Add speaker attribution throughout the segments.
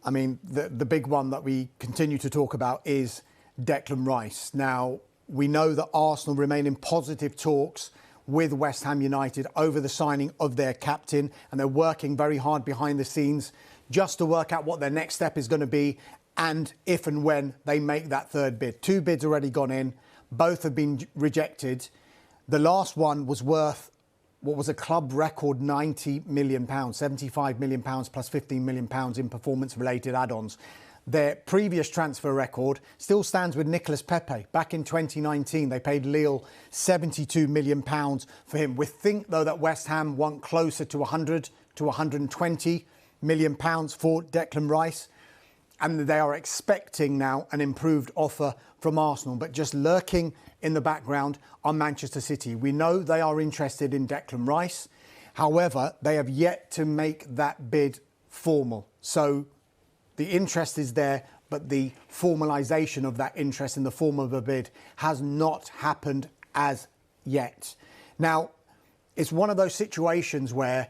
Speaker 1: I mean, the big one that we continue to talk about is Declan Rice. Now, we know that Arsenal remain in positive talks with West Ham United over the signing of their captain, and they're working very hard behind the scenes just to work out what their next step is going to be and if and when they make that third bid. 2 bids already gone in. Both have been rejected. The last one was worth what was a club record £90 million, £75 million plus £15 million in performance-related add-ons. Their previous transfer record still stands with Nicolas Pepe. Back in 2019, they paid Lille £72 million for him. We think, though, that West Ham want closer to 100 to 120 million pounds for Declan Rice. And they are expecting now an improved offer from Arsenal. But just lurking in the background are Manchester City. We know they are interested in Declan Rice. However, they have yet to make that bid formal. So the interest is there, but the formalisation of that interest in the form of a bid has not happened as yet. Now, it's one of those situations where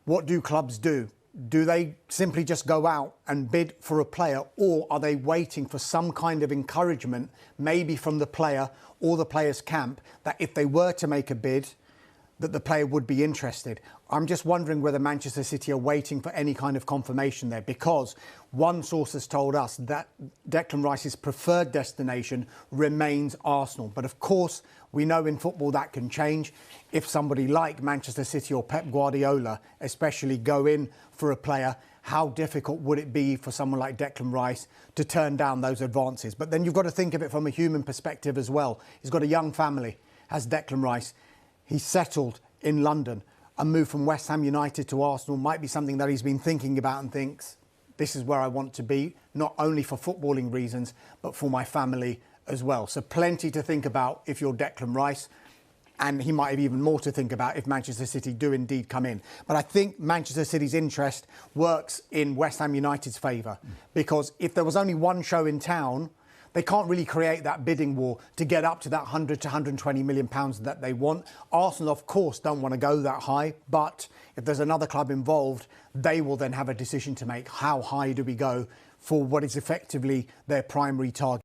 Speaker 1: what do clubs do? Do they simply just go out and bid for a player, or are they waiting for some kind of encouragement, maybe from the player or the player's camp, that if they were to make a bid, that the player would be interested? I'm just wondering whether Manchester City are waiting for any kind of confirmation there, because one source has told us that Declan Rice's preferred destination remains Arsenal. But of course, we know in football that can change. If somebody like Manchester City or Pep Guardiola especially go in for a player, how difficult would it be for someone like Declan Rice to turn down those advances? But then you've got to think of it from a human perspective as well. He's got a young family, has Declan Rice. He's settled in London. A move from West Ham United to Arsenal might be something that he's been thinking about and thinks, this is where I want to be, not only for footballing reasons, but for my family as well. So plenty to think about if you're Declan Rice. And he might have even more to think about if Manchester City do indeed come in. But I think Manchester City's interest works in West Ham United's favour, because if there was only one show in town, they can't really create that bidding war to get up to that 100 to 120 million pounds that they want. Arsenal, of course, don't want to go that high, but if there's another club involved, they will then have a decision to make. How high do we go for what is effectively their primary target?